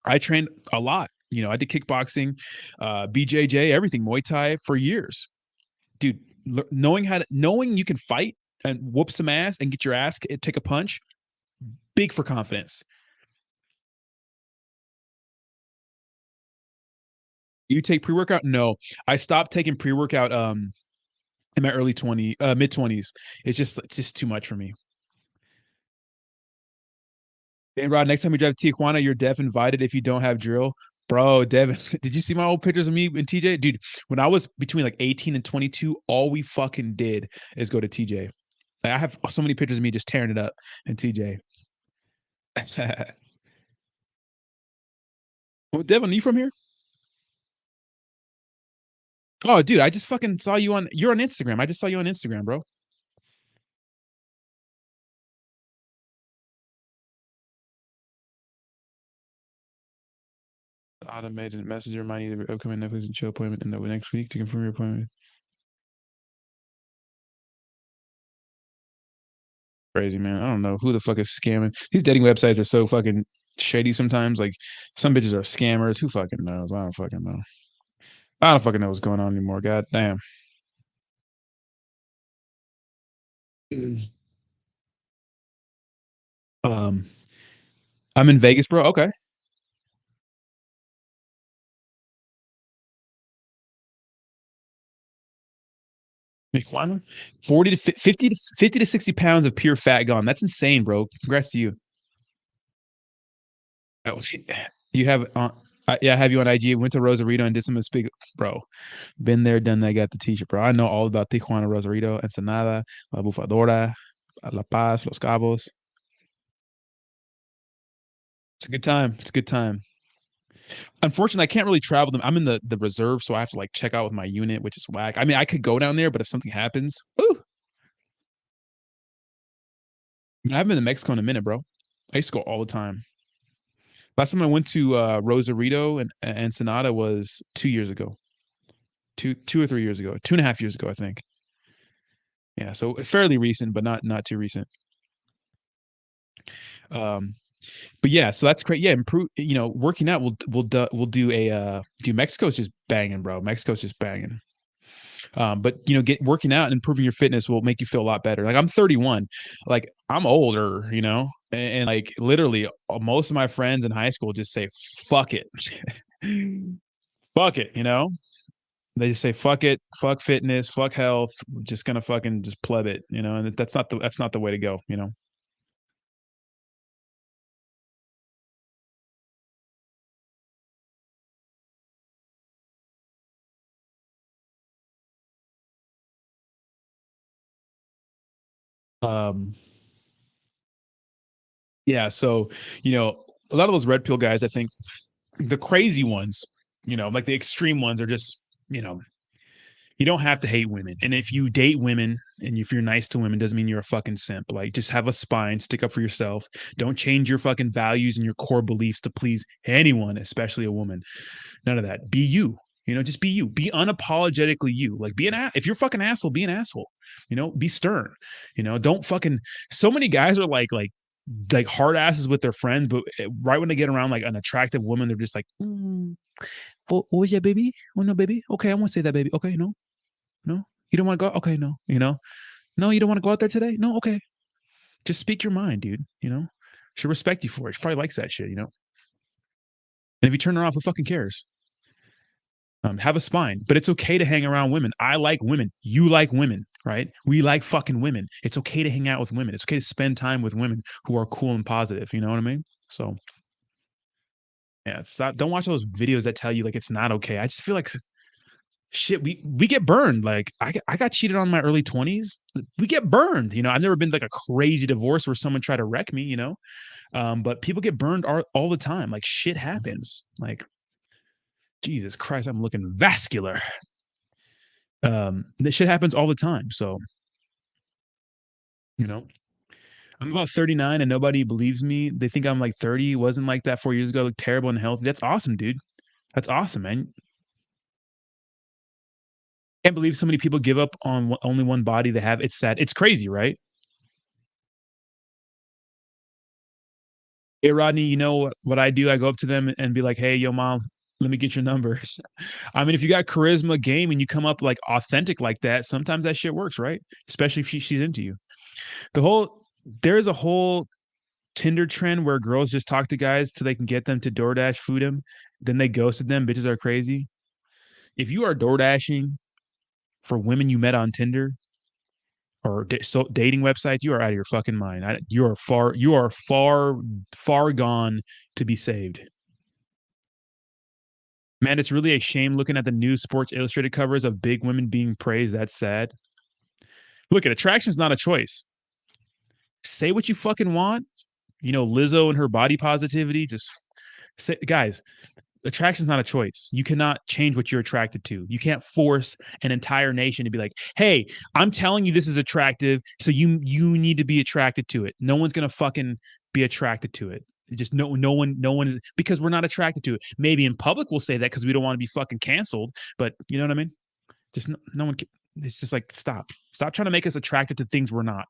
Speaker 1: I trained a lot. You know, I did kickboxing, BJJ, everything, Muay Thai for years. Dude, knowing you can fight and whoop some ass and get your ass take a punch, big for confidence. You take pre-workout? No, I stopped taking pre-workout in my early 20 mid 20s. It's just too much for me. And Rod, next time you drive to Tijuana, you're deaf invited if you don't have drill. Bro, Devin, did you see my old pictures of me and TJ? Dude, when I was between like 18 and 22, all we fucking did is go to TJ. Like, I have so many pictures of me just tearing it up in TJ. Well, Devin, are you from here? Oh, dude, I just fucking saw you're on Instagram. I just saw you on Instagram, bro. Automated messenger remind you of your upcoming Netflix and chill appointment in the next week to confirm your appointment. Crazy, man. I don't know who the fuck is scamming. These dating websites are so fucking shady sometimes. Like some bitches are scammers. Who fucking knows? I don't fucking know. I don't fucking know what's going on anymore. God damn. Um, I'm in Vegas, bro. Okay. Make one 40 to 50 to 50 to 60 pounds of pure fat gone. That's insane, bro. Congrats to you. Oh, you have yeah, I have you on IG. Went to Rosarito and did some speak, bro. Been there, done that. Got the t-shirt, bro. I know all about Tijuana, Rosarito, Ensenada, La Bufadora, La Paz, Los Cabos. It's a good time. It's a good time. Unfortunately, I can't really travel them. I'm in the reserve, so I have to like check out with my unit, which is whack. I mean, I could go down there, but if something happens, ooh, I haven't been to Mexico in a minute, bro. I used to go all the time. Last time I went to Rosarito and Ensenada was 2 years ago, 2 or 3 years ago, 2.5 years ago, I think. Yeah, so fairly recent, but not too recent. Um, but yeah, so that's great. Yeah, improve. You know, working out. We'll do a do Mexico's just banging, bro. Mexico's just banging. But you know, get working out and improving your fitness will make you feel a lot better. Like I'm 31, like I'm older, you know, and like literally most of my friends in high school just say fuck it, fuck it, you know. They just say fuck it, fuck fitness, fuck health. We're just gonna fucking just pleb it, you know. And that's not the way to go, you know. Um, yeah, so you know, a lot of those red pill guys, I think the crazy ones, you know, like the extreme ones are just, you know, you don't have to hate women. And if you date women and if you're nice to women, doesn't mean you're a fucking simp. Like just have a spine, stick up for yourself. Don't change your fucking values and your core beliefs to please anyone, especially a woman. None of that. Be you. You know, just be you. Be unapologetically you. Like be if you're a fucking asshole, be an asshole. You know, be stern. You know, don't fucking so many guys are like hard asses with their friends, but right when they get around like an attractive woman, they're just like, what was that, baby? Oh no, baby. Okay, I won't say that, baby. Okay, no, no, you don't want to go. Okay, no, you know, no, you don't want to go out there today. No, okay. just speak your mind, dude. She'll respect you for it. She probably likes that shit. And if you turn her off, who fucking cares? Have a spine, but it's okay to hang around women. I like women. You like women, right? We like fucking women. It's okay to hang out with women. It's okay to spend time with women who are cool and positive. You know what I mean? So, yeah, don't watch those videos that tell you like it's not okay. I just feel like shit. We get burned. Like I got cheated on in my early 20s. We get burned. I've never been like a crazy divorce where someone tried to wreck me. But people get burned all the time. Like shit happens. Like Jesus Christ, I'm looking vascular. This shit happens all the time. So, I'm about 39 and nobody believes me. They think I'm like 30. Wasn't like that 4 years ago. I look terrible and healthy. That's awesome, dude. That's awesome, man. Can't believe so many people give up on only one body they have. It's sad. It's crazy, right? Hey, Rodney, you know what I do? I go up to them and be like, hey, yo, mom, let me get your numbers. I mean, if you got charisma, game, and you come up like authentic like that, sometimes that shit works, right? Especially if she's into you. There's a whole Tinder trend where girls just talk to guys till they can get them to DoorDash food them. Then they ghosted them. Bitches are crazy. If you are DoorDashing for women you met on Tinder or dating websites, you are out of your fucking mind. You are far gone to be saved. Man, it's really a shame looking at the new Sports Illustrated covers of big women being praised. That's sad. Look, attraction is not a choice. Say what you fucking want. Lizzo and her body positivity. Just say, guys, attraction is not a choice. You cannot change what you're attracted to. You can't force an entire nation to be like, hey, I'm telling you this is attractive, so you need to be attracted to it. No one's gonna fucking be attracted to it. Just no one is, because we're not attracted to it. Maybe in public we'll say that because we don't want to be fucking canceled, but you know what I mean? Just no one. It's just like stop trying to make us attracted to things we're not.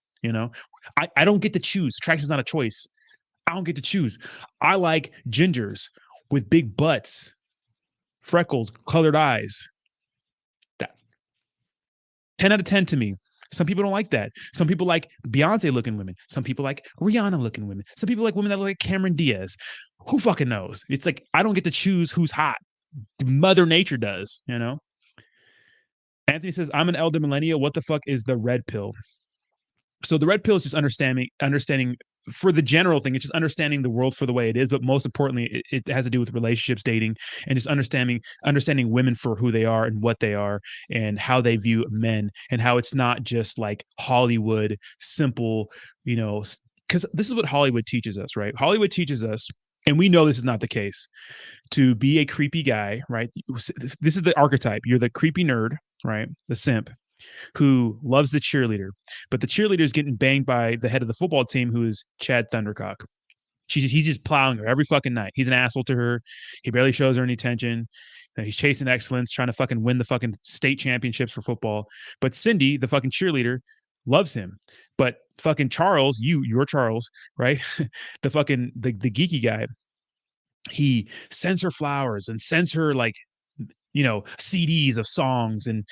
Speaker 1: I don't get to choose. Attraction is not a choice. I don't get to choose. I like gingers with big butts, freckles, colored eyes. 10 out of 10 to me. Some people don't like that. Some people like Beyonce looking women. Some people like Rihanna looking women. Some people like women that look like Cameron Diaz. Who fucking knows? It's like, I don't get to choose who's hot. Mother Nature does, Anthony says, I'm an elder millennial. What the fuck is the red pill? So the red pill is just understanding for the general thing. It's just understanding the world for the way it is. But most importantly, it has to do with relationships, dating, and just understanding women for who they are and what they are and how they view men, and how it's not just like Hollywood simple, because this is what Hollywood teaches us, right? Hollywood teaches us, and we know this is not the case, to be a creepy guy, right? This is the archetype. You're the creepy nerd, right? The simp who loves the cheerleader, but the cheerleader is getting banged by the head of the football team, who is Chad Thundercock. He's just plowing her every fucking night. He's an asshole to her. He barely shows her any attention. He's chasing excellence, trying to fucking win the fucking state championships for football. But Cindy, the fucking cheerleader, loves him. But fucking Charles, you're Charles, right? the geeky guy. He sends her flowers and sends her like, CDs of songs and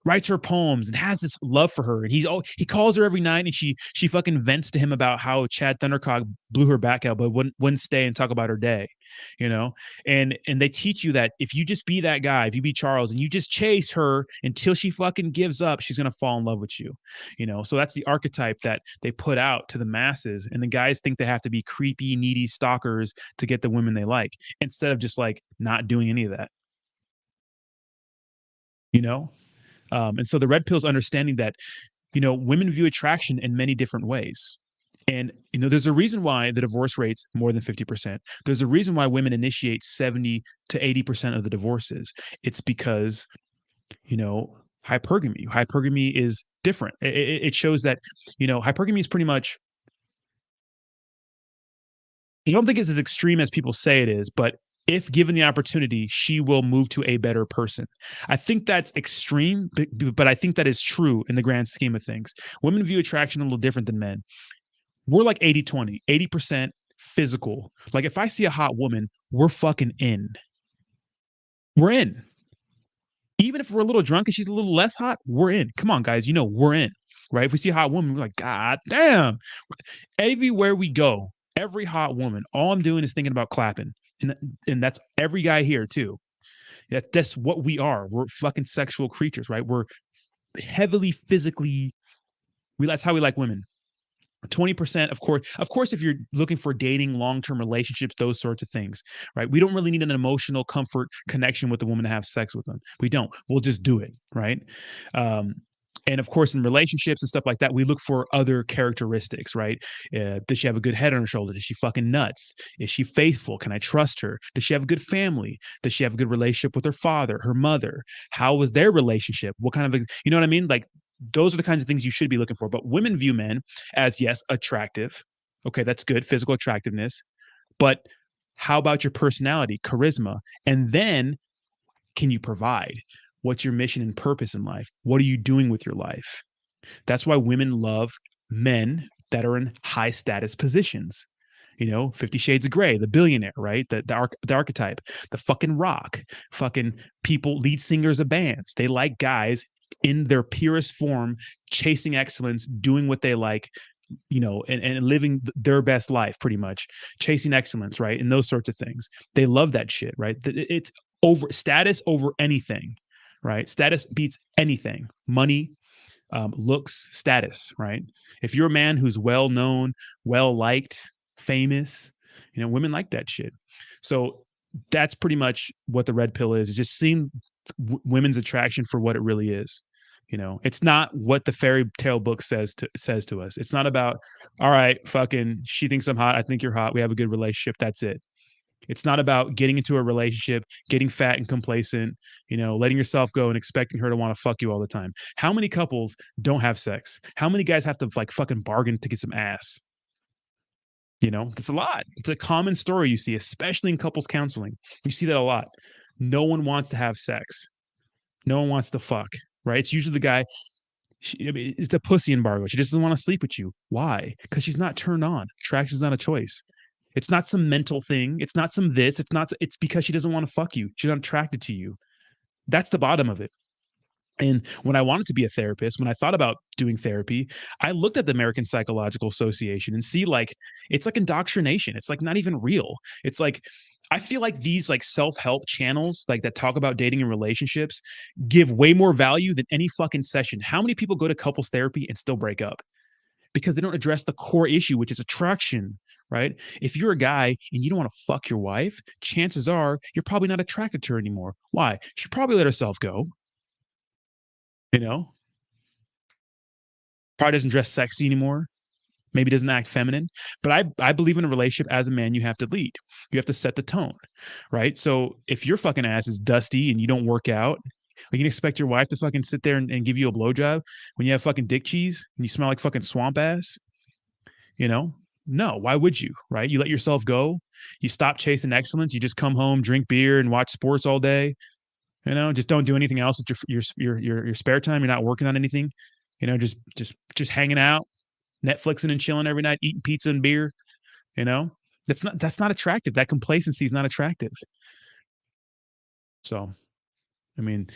Speaker 1: writes her poems and has this love for her. And he calls her every night, and she fucking vents to him about how Chad Thundercock blew her back out, but wouldn't stay and talk about her day, and they teach you that if you just be that guy, if you be Charles and you just chase her until she fucking gives up, she's going to fall in love with you, so that's the archetype that they put out to the masses. And the guys think they have to be creepy, needy stalkers to get the women they like, instead of just like not doing any of that, and so the red pill is understanding that, women view attraction in many different ways. And, there's a reason why the divorce rate's more than 50%. There's a reason why women initiate 70 to 80% of the divorces. It's because, hypergamy. Hypergamy is different. It shows that, hypergamy is pretty much, I don't think it's as extreme as people say it is, but if given the opportunity, she will move to a better person. I think that's extreme, but I think that is true in the grand scheme of things. Women view attraction a little different than men. We're like 80-20, 80% physical. Like if I see a hot woman, we're fucking in. We're in. Even if we're a little drunk and she's a little less hot, we're in. Come on, guys, we're in. right? If we see a hot woman, we're like, God damn. Everywhere we go, every hot woman, all I'm doing is thinking about clapping. And that's every guy here too. That's what we are. We're fucking sexual creatures, right? We're heavily physically, that's how we like women. 20%, of course, if you're looking for dating, long-term relationships, those sorts of things, right? We don't really need an emotional comfort connection with the woman to have sex with them. We don't. We'll just do it, right? And of course, in relationships and stuff like that, we look for other characteristics, right? Does she have a good head on her shoulder? Does she fucking nuts? Is she faithful? Can I trust her? Does she have a good family? Does she have a good relationship with her father, her mother? How was their relationship? What kind of, you know what I mean? Like, those are the kinds of things you should be looking for. But women view men as, yes, attractive. Okay, that's good, physical attractiveness. But how about your personality, charisma? And then can you provide? What's your mission and purpose in life? What are you doing with your life? That's why women love men that are in high status positions. 50 Shades of Grey, the billionaire, right? The archetype, the fucking Rock, fucking people, lead singers of bands. They like guys in their purest form, chasing excellence, doing what they like, and living their best life, pretty much chasing excellence, right? And those sorts of things. They love that shit, right? It's over status over anything, right? Status beats anything. Money, looks, status, right? If you're a man who's well known, well liked, famous, women like that shit. So that's pretty much what the red pill is just seeing women's attraction for what it really is. It's not what the fairy tale book says to us. It's not about, all right, fucking, she thinks I'm hot, I think you're hot, we have a good relationship, that's it. It's not about getting into a relationship, getting fat and complacent, letting yourself go and expecting her to want to fuck you all the time. How many couples don't have sex? How many guys have to like fucking bargain to get some ass? It's a lot. It's a common story you see, especially in couples counseling. You see that a lot. No one wants to have sex. No one wants to fuck, right? It's usually the guy, it's a pussy embargo. She just doesn't want to sleep with you. Why? Because she's not turned on. Attraction is not a choice. It's not some mental thing. It's not some this. It's because she doesn't want to fuck you. She's not attracted to you. That's the bottom of it. And when I wanted to be a therapist, when I thought about doing therapy, I looked at the American Psychological Association and see like, it's like indoctrination. It's like not even real. It's like, I feel like these like self-help channels like that talk about dating and relationships give way more value than any fucking session. How many people go to couples therapy and still break up? Because they don't address the core issue, which is attraction, right? If you're a guy and you don't want to fuck your wife, chances are you're probably not attracted to her anymore. Why? She probably let herself go. Probably doesn't dress sexy anymore. Maybe doesn't act feminine. But I believe in a relationship as a man, you have to lead. You have to set the tone, right? So if your fucking ass is dusty and you don't work out, you can expect your wife to fucking sit there and give you a blowjob when you have fucking dick cheese and you smell like fucking swamp ass? No, why would you, right? You let yourself go. You stop chasing excellence. You just come home, drink beer, and watch sports all day. Just don't do anything else with your spare time. You're not working on anything. Just hanging out, Netflixing and chilling every night, eating pizza and beer. That's not attractive. That complacency is not attractive. So, I mean,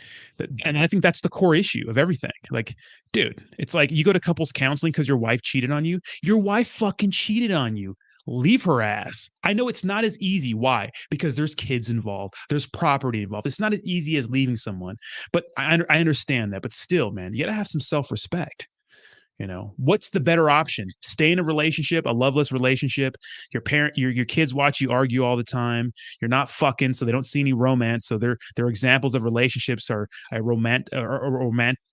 Speaker 1: and I think that's the core issue of everything. Like, dude, it's like you go to couples counseling because your wife cheated on you. Your wife fucking cheated on you. Leave her ass. I know it's not as easy. Why? Because there's kids involved. There's property involved. It's not as easy as leaving someone. But I understand that. But still, man, you got to have some self-respect. What's the better option? Stay in a relationship, a loveless relationship. Your kids watch you argue all the time. You're not fucking, so they don't see any romance. So their examples of relationships are a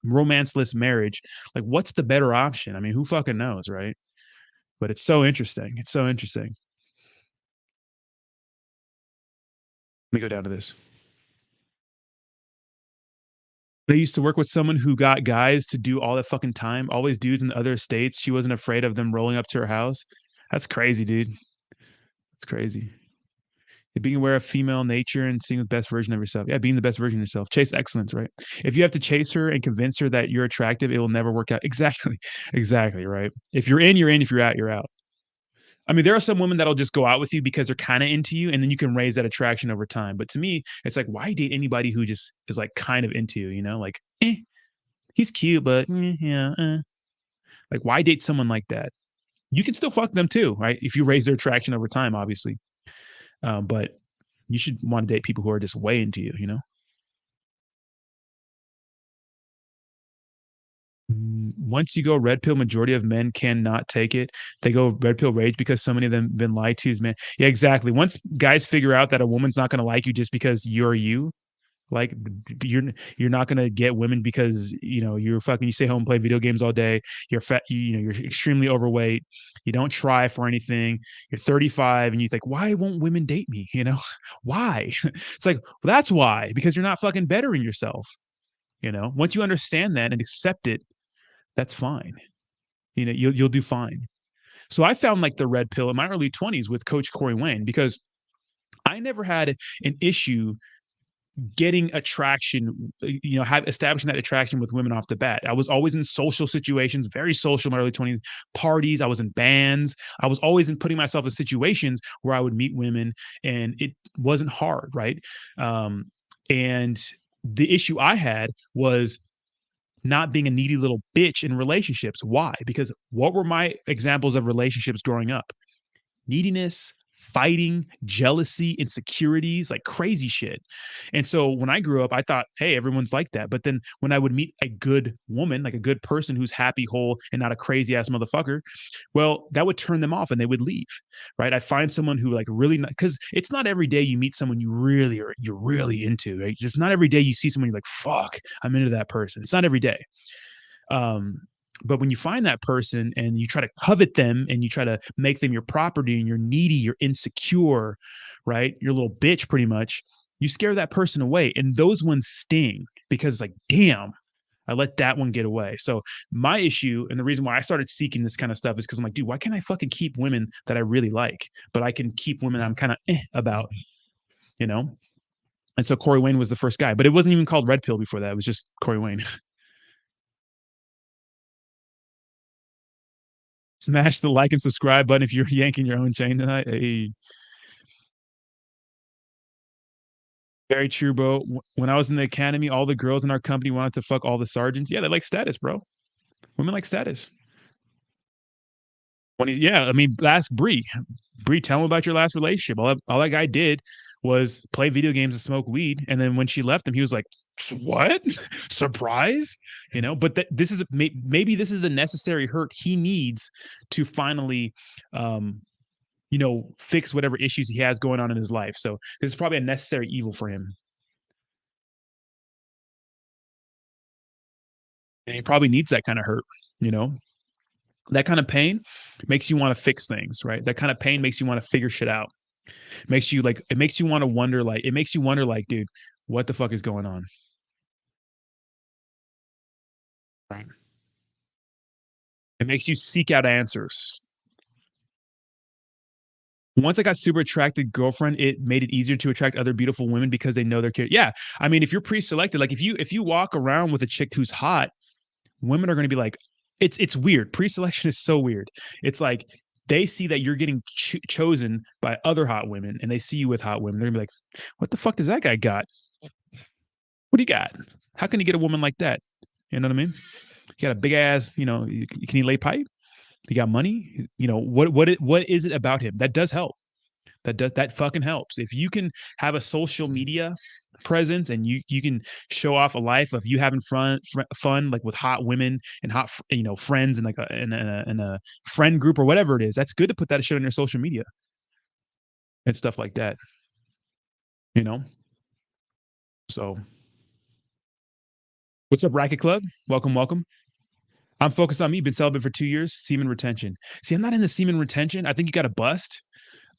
Speaker 1: romanceless marriage. Like, what's the better option? I mean, who fucking knows, right? But it's so interesting. It's so interesting. Let me go down to this. I used to work with someone who got guys to do all that fucking time, always dudes in other states. She wasn't afraid of them rolling up to her house. That's crazy, dude. That's crazy. Being aware of female nature and seeing the best version of yourself. Yeah, being the best version of yourself. Chase excellence, right? If you have to chase her and convince her that you're attractive, it will never work out. Exactly. Exactly, right? If you're in, you're in. If you're out, you're out. I mean, there are some women that'll just go out with you because they're kind of into you, and then you can raise that attraction over time. But to me, it's like, why date anybody who just is like kind of into you? Like, he's cute, but yeah. Like, why date someone like that? You can still fuck them too, right? If you raise their attraction over time, obviously. But you should want to date people who are just way into you, you know? Once you go red pill, majority of men cannot take it. They go red pill rage because so many of them been lied to as men. Yeah, exactly. Once guys figure out that a woman's not going to like you just because you're you, like you're not gonna get women because you're fucking you stay home and play video games all day. You're fat. You're extremely overweight. You don't try for anything. You're 35 and you think, why won't women date me? Why? It's like, well, that's why, because you're not fucking bettering yourself. Once you understand that and accept it, that's fine. You'll do fine. So I found like the red pill in my early 20s with Coach Corey Wayne because I never had an issue getting attraction, establishing that attraction with women off the bat. I was always in social situations, very social in my early 20s, parties. I was in bands. I was always putting myself in situations where I would meet women and it wasn't hard, right? And the issue I had was not being a needy little bitch in relationships. Why? Because what were my examples of relationships growing up? Neediness, fighting, jealousy, insecurities, like crazy shit. And so when I grew up, I thought, hey, everyone's like that. But then when I would meet a good woman, like a good person who's happy, whole, and not a crazy ass motherfucker, well, that would turn them off and they would leave, right? I'd find someone who like really, because it's not every day you meet someone you're really into, right? Just not every day you see someone you're like, fuck, I'm into that person. It's not every day. But when you find that person and you try to covet them and you try to make them your property and you're needy, you're insecure, right? You're a little bitch pretty much. You scare that person away. And those ones sting because it's like, damn, I let that one get away. So my issue and the reason why I started seeking this kind of stuff is because I'm like, dude, why can't I fucking keep women that I really like, but I can keep women I'm kind of about, And so Corey Wayne was the first guy, but it wasn't even called Red Pill before that. It was just Corey Wayne. Smash the like and subscribe button if you're yanking your own chain tonight. Hey. Very true, bro. When I was in the academy, all the girls in our company wanted to fuck all the sergeants. Yeah, they like status, bro. Women like status. I mean, ask Bree. Bree, tell him about your last relationship. All that guy did was play video games and smoke weed. And then when she left him, he was like, what? Surprise? But this is maybe this is the necessary hurt he needs to finally fix whatever issues he has going on in his life. So this is probably a necessary evil for him. And he probably needs that kind of hurt, that kind of pain makes you want to fix things, right? That kind of pain makes you want to figure shit out. It makes you wonder, dude, what the fuck is going on? Right. It makes you seek out answers. Once I got super attracted girlfriend, it made it easier to attract other beautiful women because they know they're cute. Yeah. I mean, if you're pre-selected, like if you walk around with a chick who's hot, women are going to be like, it's weird. Pre-selection is so weird. It's like they see that you're getting chosen by other hot women and they see you with hot women. They're going to be like, what the fuck does that guy got? What do you got? How can he get a woman like that? You know what I mean? He got a big ass, can he lay pipe? He got money. What is it about him that does help? That fucking helps. If you can have a social media presence and you can show off a life of you having fun like with hot women and hot friends and like in a friend group or whatever it is, that's good to put that shit on your social media and stuff like that. So what's up, Racket Club? Welcome. I'm focused on me. Been celibate for 2 years. Semen retention. See, I'm not into semen retention. I think you got to bust,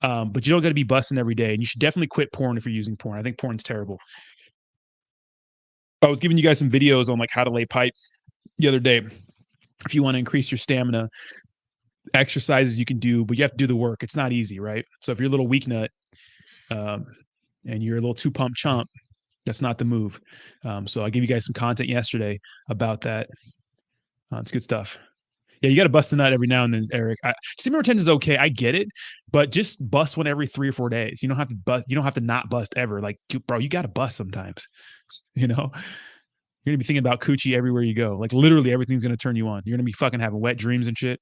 Speaker 1: but you don't got to be busting every day. And you should definitely quit porn if you're using porn. I think porn's terrible. I was giving you guys some videos on like how to lay pipe the other day. If you want to increase your stamina, exercises you can do, but you have to do the work. It's not easy, right? So if you're a little weak nut and you're a little too pump chump, that's not the move. So I gave you guys some content yesterday about that. It's good stuff. Yeah, you got to bust a nut every now and then, Eric. Semen retention is okay. I get it, but just bust one every 3 or 4 days. You don't have to bust. You don't have to not bust ever. Like, bro, you got to bust sometimes. You You're gonna be thinking about coochie everywhere you go. Like literally everything's gonna turn you on. You're gonna be fucking having wet dreams and shit.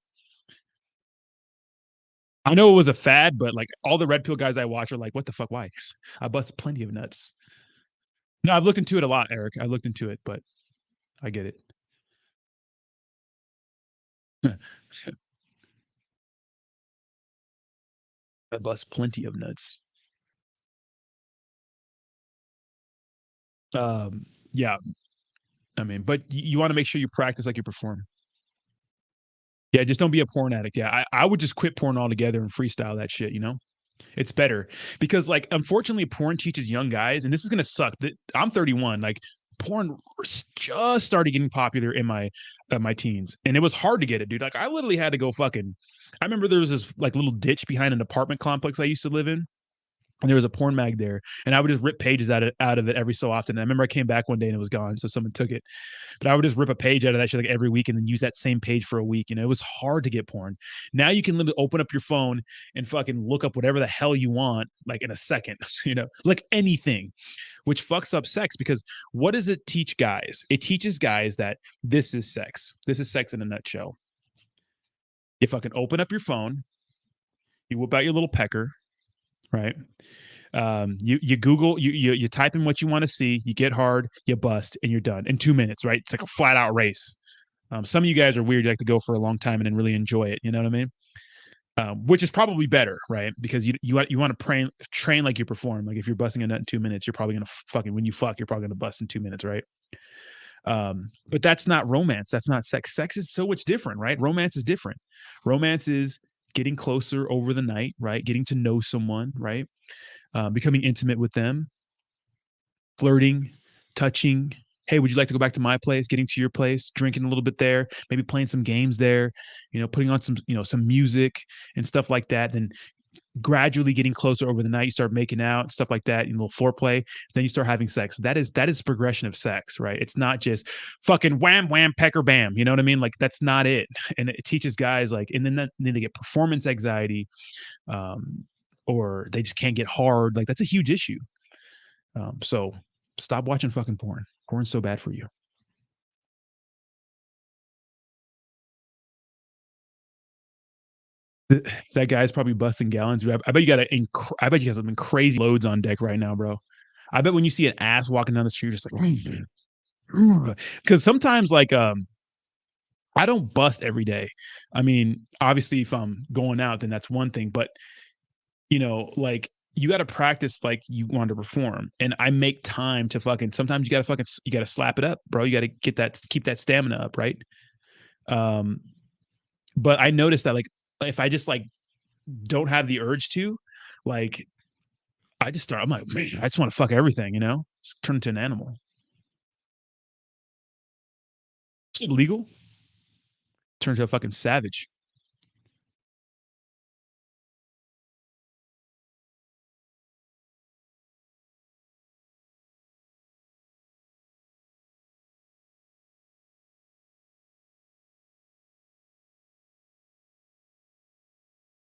Speaker 1: I know it was a fad, but like all the red pill guys I watch are like, what the fuck? Why? I busted plenty of nuts. No, I've looked into it a lot, Eric. I looked into it, but I get it. I bust plenty of nuts. Yeah, I mean, but you want to make sure you practice like you perform. Yeah, just don't be a porn addict. Yeah, I would just quit porn altogether and freestyle that shit, you know? It's better because, like, unfortunately, porn teaches young guys, and this is gonna suck. I'm 31. Like, porn just started getting popular in my teens, and it was hard to get it, dude. Like, I literally had to go fucking. I remember there was this like little ditch behind an apartment complex I used to live in, and there was a porn mag there, and I would just rip pages out of it every so often. And I remember I came back one day and it was gone, so someone took it. But I would just rip a page out of that shit like every week and then use that same page for a week. You know, it was hard to get porn. Now you can literally open up your phone and fucking look up whatever the hell you want, like in a second, you know, like anything, which fucks up sex because what does it teach guys? It teaches guys that this is sex. This is sex in a nutshell. You fucking open up your phone, you whip out your little pecker, right? You Google, you type in what you want to see, you get hard, you bust, and you're done in 2 minutes, right? It's like a flat out race. Some of you guys are weird. You like to go for a long time and then really enjoy it. You know what I mean? Which is probably better, right? Because you want to train like you perform. Like if you're busting a nut in 2 minutes, you're probably gonna fucking when you fuck, you're probably gonna bust in 2 minutes, right? But that's not romance. That's not sex. Sex is so much different, right? Romance is different. Romance is getting closer over the night, right? Getting to know someone, right? Becoming intimate with them, flirting, touching. Hey, would you like to go back to my place? Getting to your place, drinking a little bit there, maybe playing some games there, you know, putting on some music and stuff like that. Then gradually getting closer over the night, you start making out, stuff like that, you know, foreplay. Then you start having sex. That is progression of sex, right? It's not just fucking wham wham pecker bam. You know what I mean? Like that's not it. And it teaches guys like, and then they get performance anxiety, or they just can't get hard. Like that's a huge issue. So stop watching fucking porn. Porn's so bad for you. That guy's probably busting gallons. I bet you got I bet you got something crazy loads on deck right now, bro. I bet when you see an ass walking down the street, you're just like, because sometimes like I don't bust every day. I mean, obviously, if I'm going out, then that's one thing. But you know, like you got to practice like you want to perform. And I make time to fucking. Sometimes you got to slap it up, bro. You got to keep that stamina up, right? Um, but I noticed that like if I just like don't have the urge to, like I just start. I'm like, man, I just want to fuck everything, you know. Just turn into an animal. Is it legal? Turn into a fucking savage.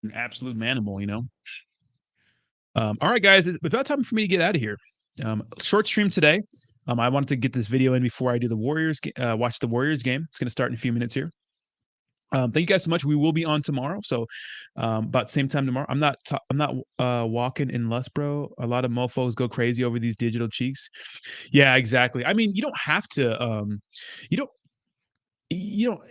Speaker 1: An absolute manimal, you know. All right, guys, it's about time for me to get out of here. Short stream today. I wanted to get this video in before I do the Warriors. Watch the Warriors game. It's going to start in a few minutes here. Thank you guys so much. We will be on tomorrow, so about the same time tomorrow. I'm not walking in lust, bro. A lot of mofo's go crazy over these digital cheeks. Yeah, exactly. I mean, you don't have to. You don't. You don't.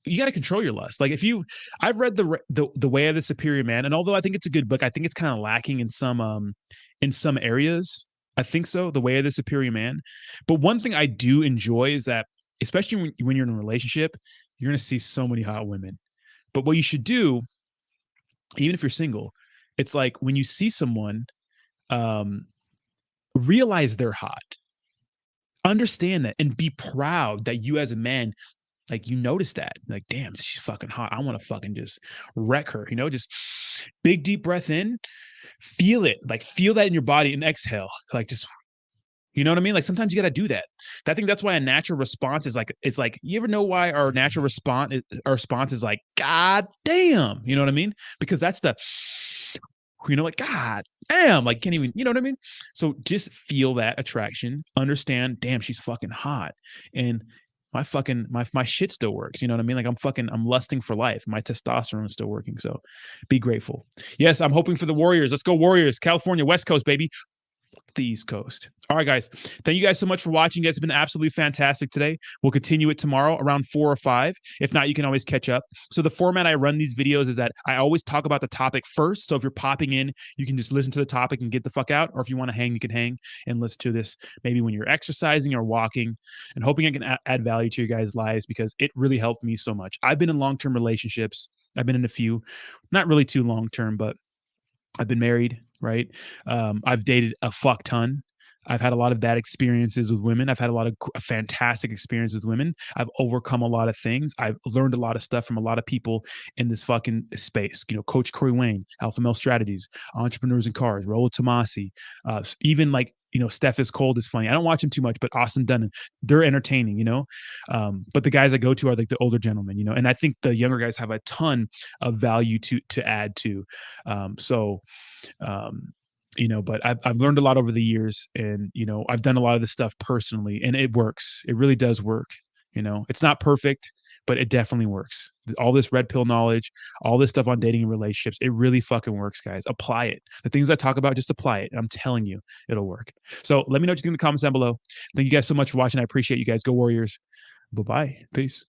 Speaker 1: You got to control your lust. Like if you, I've read the Way of the Superior Man, and although I think it's a good book, I think it's kind of lacking in some areas. I think so, The Way of the Superior Man. But one thing I do enjoy is that, especially when you're in a relationship, you're gonna see so many hot women. But what you should do, even if you're single, it's like when you see someone, um, realize they're hot, understand that, and be proud that you as a man like you notice that like damn she's fucking hot, I want to fucking just wreck her, you know, just big deep breath in, feel it, like feel that in your body and exhale, like just, you know what I mean, like sometimes you got to do that. I think that's why a natural response is like, it's like, you ever know why our response is like god damn, you know what I mean, because that's the like, God damn, like can't even, you know what I mean? So just feel that attraction, understand, damn, she's fucking hot. And my shit still works. You know what I mean? Like I'm lusting for life. My testosterone is still working. So be grateful. Yes, I'm hoping for the Warriors. Let's go Warriors. California, West Coast, baby. The East Coast. All right, guys. Thank you guys so much for watching. You guys have been absolutely fantastic today. We'll continue it tomorrow around 4 or 5. If not, you can always catch up. So the format I run these videos is that I always talk about the topic first. So if you're popping in, you can just listen to the topic and get the fuck out. Or if you want to hang, you can hang and listen to this maybe when you're exercising or walking, and hoping I can add value to your guys' lives because it really helped me so much. I've been in long-term relationships. I've been in a few, not really too long-term, but I've been married, right? I've dated a fuck ton. I've had a lot of bad experiences with women. I've had a lot of fantastic experiences with women. I've overcome a lot of things. I've learned a lot of stuff from a lot of people in this fucking space. You know, Coach Corey Wayne, Alpha Male Strategies, Entrepreneurs in Cars, Rollo Tomasi, even like, you know, Steph is Cold is funny. I don't watch him too much, but Austin Dunn, they're entertaining, you know. But the guys I go to are like the older gentlemen, you know, and I think the younger guys have a ton of value to add to. You know, but I've learned a lot over the years, and you know, I've done a lot of this stuff personally, and it works. It really does work. You know, it's not perfect, but it definitely works. All this red pill knowledge, all this stuff on dating and relationships, it really fucking works, guys. Apply it. The things I talk about, just apply it. And I'm telling you, it'll work. So let me know what you think in the comments down below. Thank you guys so much for watching. I appreciate you guys. Go Warriors. Bye-bye. Peace.